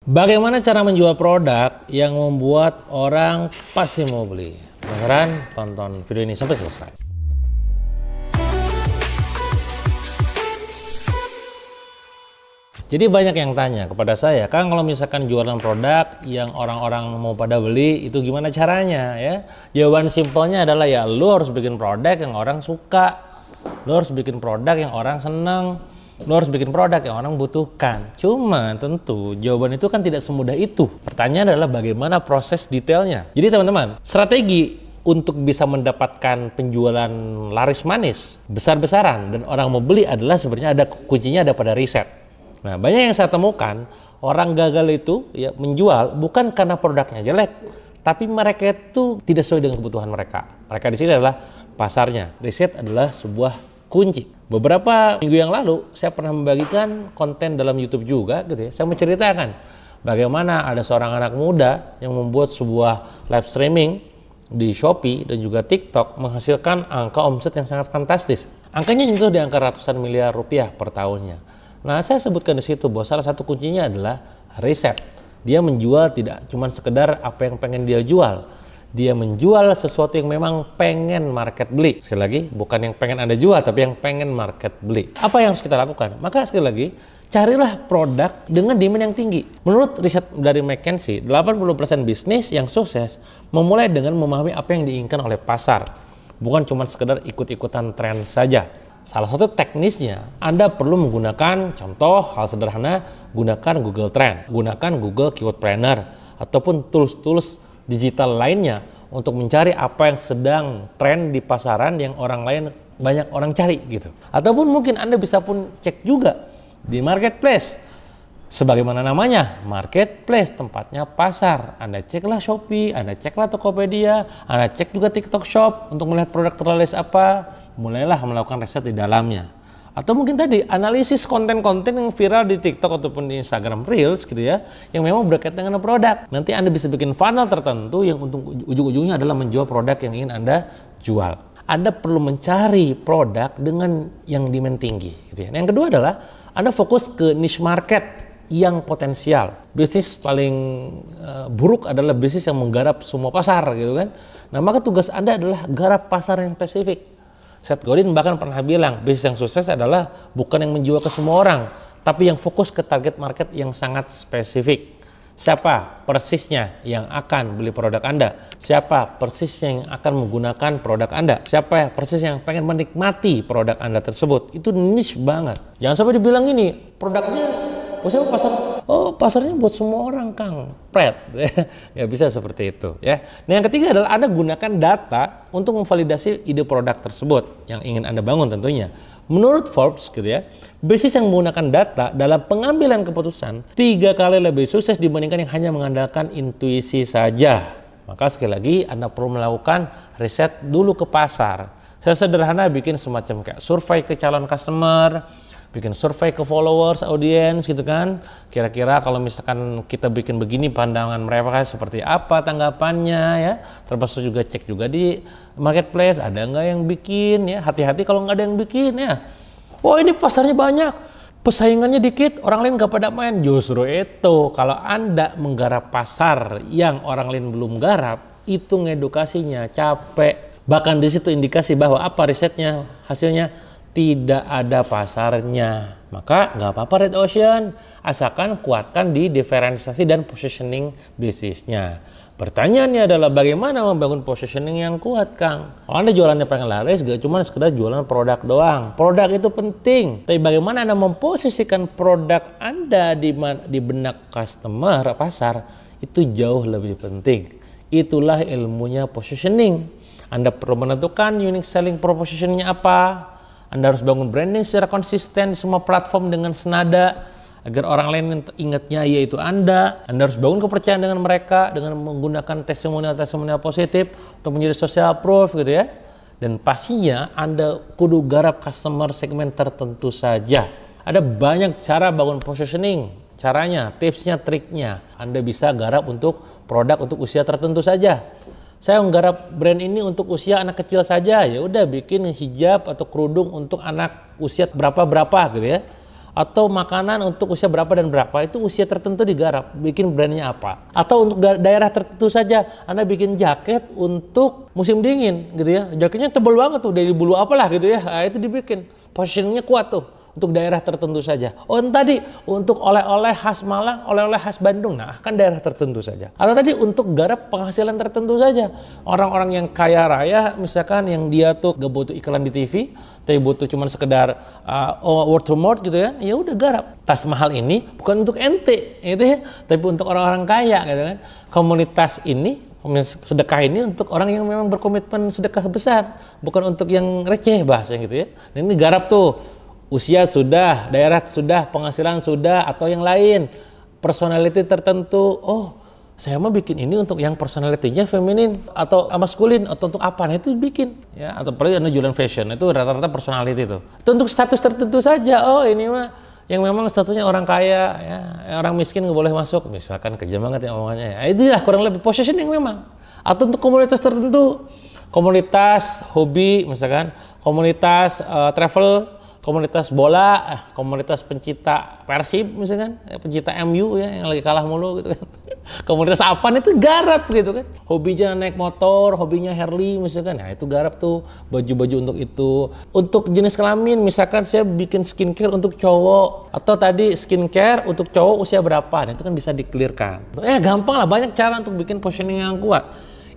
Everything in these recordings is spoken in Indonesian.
Bagaimana cara menjual produk yang membuat orang pasti mau beli? Penasaran? Tonton video ini sampai selesai. Jadi banyak yang tanya kepada saya, Kang, kalau misalkan jualan produk yang orang-orang mau pada beli, itu gimana caranya ya? Jawaban simpelnya adalah ya lu harus bikin produk yang orang suka. Lu harus bikin produk yang orang senang. Lo harus bikin produk yang orang butuhkan. Cuma tentu jawaban itu kan tidak semudah itu. Pertanyaan adalah bagaimana proses detailnya. Jadi teman-teman, strategi untuk bisa mendapatkan penjualan laris manis besar-besaran dan orang mau beli adalah sebenarnya kuncinya ada pada riset. Nah, banyak yang saya temukan orang gagal itu ya menjual bukan karena produknya jelek, tapi mereka itu tidak sesuai dengan kebutuhan mereka. Mereka di sini adalah pasarnya. Riset adalah sebuah kunci. Beberapa minggu yang lalu saya pernah membagikan konten dalam YouTube juga gitu ya. Saya menceritakan bagaimana ada seorang anak muda yang membuat sebuah live streaming di Shopee dan juga TikTok menghasilkan angka omset yang sangat fantastis. Angkanya itu di angka ratusan miliar rupiah per tahunnya. Nah, saya sebutkan di situ bahwa salah satu kuncinya adalah riset. Dia menjual tidak cuma sekedar apa yang pengen dia jual. Dia menjual sesuatu yang memang pengen market beli. Sekali lagi, bukan yang pengen Anda jual, tapi yang pengen market beli. Apa yang harus kita lakukan? Maka sekali lagi, carilah produk dengan demand yang tinggi. Menurut riset dari McKinsey, 80% bisnis yang sukses memulai dengan memahami apa yang diinginkan oleh pasar. Bukan cuma sekedar ikut-ikutan tren saja. Salah satu teknisnya, Anda perlu menggunakan contoh hal sederhana, gunakan Google Trend, gunakan Google Keyword Planner, ataupun tools-tools digital lainnya untuk mencari apa yang sedang tren di pasaran yang orang lain banyak orang cari gitu. Ataupun mungkin Anda bisa pun cek juga di marketplace. Sebagaimana namanya, marketplace, tempatnya pasar. Anda ceklah Shopee, Anda ceklah Tokopedia, Anda cek juga TikTok Shop untuk melihat produk terlaris apa. Mulailah melakukan riset di dalamnya. Atau mungkin tadi analisis konten-konten yang viral di TikTok ataupun di Instagram Reels gitu ya, yang memang berkaitan dengan produk. Nanti Anda bisa bikin funnel tertentu yang untuk ujung-ujungnya adalah menjual produk yang ingin Anda jual. Anda perlu mencari produk dengan yang demand tinggi gitu ya. Yang kedua adalah Anda fokus ke niche market yang potensial. Bisnis paling buruk adalah bisnis yang menggarap semua pasar gitu kan. Nah, maka tugas Anda adalah garap pasar yang spesifik. Seth Godin bahkan pernah bilang, bisnis yang sukses adalah bukan yang menjual ke semua orang, tapi yang fokus ke target market yang sangat spesifik. Siapa persisnya yang akan beli produk Anda? Siapa persisnya yang akan menggunakan produk Anda? Siapa persis yang pengen menikmati produk Anda tersebut? Itu niche banget. Jangan sampai dibilang gini, produknya pasar, oh pasarnya buat semua orang, Kang. Pret. Ya bisa seperti itu ya. Nah, yang ketiga adalah Anda gunakan data untuk memvalidasi ide produk tersebut yang ingin Anda bangun tentunya. Menurut Forbes gitu ya, bisnis yang menggunakan data dalam pengambilan keputusan 3 kali lebih sukses dibandingkan yang hanya mengandalkan intuisi saja. Maka sekali lagi Anda perlu melakukan riset dulu ke pasar. Sesederhana bikin semacam kayak survei ke calon customer, bikin survei ke followers, audiens gitu kan. Kira-kira kalau misalkan kita bikin begini pandangan mereka seperti apa tanggapannya ya. Termasuk juga cek juga di marketplace ada nggak yang bikin ya. Hati-hati kalau nggak ada yang bikin ya. Oh ini pasarnya banyak, pesaingannya dikit, orang lain nggak pada main. Justru itu kalau Anda menggarap pasar yang orang lain belum garap, itu ngedukasinya capek. Bahkan di situ indikasi bahwa apa risetnya, hasilnya tidak ada pasarnya. Maka nggak apa-apa Red Ocean, asalkan kuatkan di diferensiasi dan positioning bisnisnya. Pertanyaannya adalah bagaimana membangun positioning yang kuat, Kang? Kalau Anda jualannya pengen laris, gak cuma sekedar jualan produk doang. Produk itu penting, tapi bagaimana Anda memposisikan produk Anda di benak customer pasar, itu jauh lebih penting. Itulah ilmunya positioning. Anda perlu menentukan unique selling proposition-nya apa. Anda harus bangun branding secara konsisten di semua platform dengan senada agar orang lain ingatnya yaitu Anda. Anda harus bangun kepercayaan dengan mereka dengan menggunakan testimonial positif untuk menjadi social proof gitu ya. Dan pastinya Anda kudu garap customer segmen tertentu saja. Ada banyak cara bangun positioning. Caranya, tipsnya, triknya. Anda bisa garap untuk produk untuk usia tertentu saja. Saya menggarap brand ini untuk usia anak kecil saja, ya udah bikin hijab atau kerudung untuk anak usia berapa gitu ya. atau makanan untuk usia berapa dan berapa, itu usia tertentu digarap, bikin brandnya apa. Atau untuk daerah tertentu saja, Anda bikin jaket untuk musim dingin gitu ya, jaketnya tebal banget tuh, dari bulu apalah gitu ya, nah, itu dibikin, positioningnya kuat tuh. Untuk daerah tertentu saja. Oh tadi untuk oleh-oleh khas Malang, oleh-oleh khas Bandung, nah kan daerah tertentu saja. Atau tadi untuk garap penghasilan tertentu saja. Orang-orang yang kaya raya misalkan yang dia tuh gak butuh iklan di TV, tapi butuh cuma sekedar word to mouth gitu ya, ya udah garap. Tas mahal ini bukan untuk ente gitu ya, tapi untuk orang-orang kaya gitu kan. Komunitas ini, sedekah ini untuk orang yang memang berkomitmen sedekah besar, bukan untuk yang receh bahasanya gitu ya. Dan ini garap tuh. Usia sudah, daerah sudah, penghasilan sudah, atau yang lain, personality tertentu. Oh, saya mau bikin ini untuk yang personality-nya feminin atau maskulin atau untuk apa? Nah itu bikin ya. Atau apalagi Anda jualan fashion itu rata-rata personality itu. Itu untuk status tertentu saja. Oh ini mah yang memang statusnya orang kaya, ya, orang miskin nggak boleh masuk. Misalkan kejam banget ya omongannya. Ya, itu ya kurang lebih positioning memang. Atau untuk komunitas tertentu, komunitas hobi misalkan, komunitas travel. Komunitas bola, komunitas pencinta Persib misalkan, pencinta MU ya yang lagi kalah mulu gitu kan. Komunitas apaan itu garap gitu kan. Hobinya naik motor, hobinya Harley misalkan, nah itu garap tuh baju-baju untuk itu. Untuk jenis kelamin misalkan saya bikin skincare untuk cowok atau tadi skincare untuk cowok usia berapa, nah itu kan bisa di-clearkan. Gampang lah, banyak cara untuk bikin positioning yang kuat.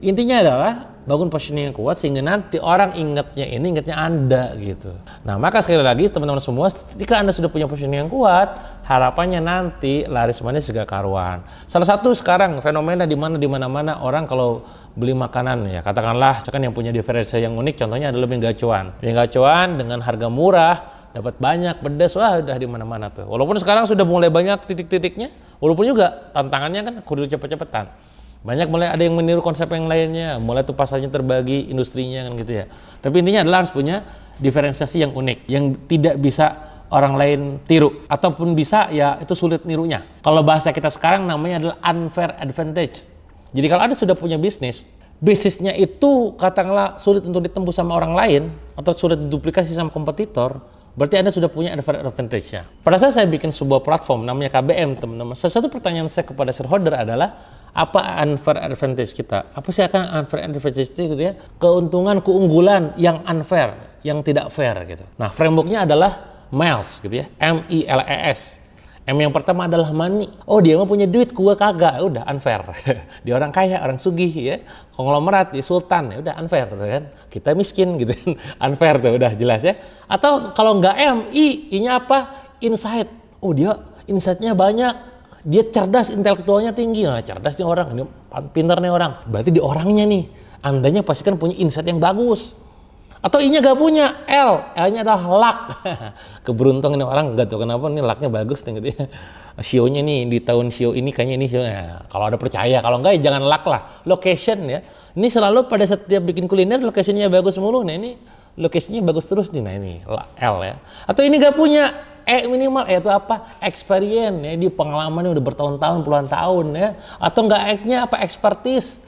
Intinya adalah bangun positioning yang kuat sehingga nanti orang ingatnya Anda gitu. Nah maka sekali lagi teman-teman semua, ketika Anda sudah punya positioning yang kuat, harapannya nanti laris manis juga karuan. Salah satu sekarang fenomena di mana-mana orang kalau beli makanan ya katakanlah yang punya diferensiasi yang unik, contohnya adalah mie gacuan. Mie gacuan dengan harga murah, dapat banyak pedas, wah udah di mana-mana tuh. Walaupun sekarang sudah mulai banyak titik-titiknya, walaupun juga tantangannya kan kudu cepet-cepetan. Banyak mulai ada yang meniru konsep yang lainnya, mulai tuh pasarnya terbagi, industrinya kan gitu ya. Tapi intinya adalah harus punya diferensiasi yang unik, yang tidak bisa orang lain tiru, ataupun bisa ya itu sulit nirunya. Kalau bahasa kita sekarang namanya adalah unfair advantage. Jadi kalau Anda sudah punya bisnisnya itu katakanlah sulit untuk ditembus sama orang lain, atau sulit diduplikasi sama kompetitor, berarti Anda sudah punya unfair advantage-nya. Pada saat saya bikin sebuah platform namanya KBM, teman-teman, salah satu pertanyaan saya kepada shareholder adalah, apa unfair advantage kita? Apa sih akan unfair advantage itu gitu ya? Keuntungan, keunggulan yang unfair, yang tidak fair gitu. Nah, frameworknya adalah MILES gitu ya, M-I-L-E-S. M yang pertama adalah money. Oh dia mah punya duit, gua kagak, udah unfair. Dia orang kaya, orang sugih ya, konglomerat, dia sultan, ya udah unfair gitu kan. Kita miskin gitu kan, unfair tuh udah jelas ya. Atau kalau nggak M, I-nya apa? Insight. Oh dia insight-nya banyak. Dia cerdas, intelektualnya tinggi. Nah, cerdas nih orang, ini pintar nih orang. Berarti di orangnya nih, Andanya pasti kan punya insight yang bagus. Atau I-nya gak punya, L-nya adalah luck. Keberuntungan nih orang, gak tahu kenapa nih luck-nya bagus nih gitu ya. Sionya nih di tahun Sio ini kayaknya ini Sio. Ya, kalau ada percaya, kalau enggak ya jangan luck lah. Location ya. Ini selalu pada setiap bikin kuliner location-nya bagus mulu. Nah ini location-nya bagus terus nih. Nah ini L ya. Atau ini gak punya minimal itu apa? Experience ya, di pengalamannya udah bertahun-tahun, puluhan tahun ya. Atau enggak X-nya apa? Expertise,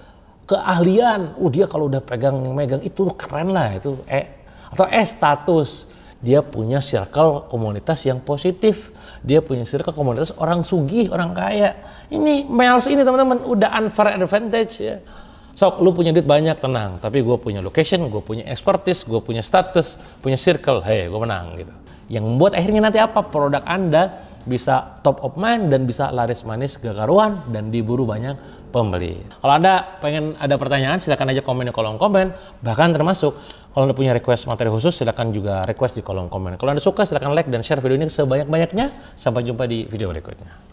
keahlian. Dia kalau udah megang itu keren lah itu. Atau status. Dia punya circle komunitas yang positif. Dia punya circle komunitas orang sugih, orang kaya. Ini MILES ini teman-teman udah unfair advantage ya. Sok lu punya duit banyak, tenang. Tapi gue punya location, gue punya expertise, gue punya status, punya circle. Hei, gue menang gitu. Yang membuat akhirnya nanti apa? Produk Anda bisa top of mind dan bisa laris manis gak karuan dan diburu banyak pembeli. Kalau Anda pengen ada pertanyaan, silakan aja komen di kolom komen. Bahkan termasuk kalau Anda punya request materi khusus, silakan juga request di kolom komen. Kalau Anda suka, silakan like dan share video ini sebanyak-banyaknya. Sampai jumpa di video berikutnya.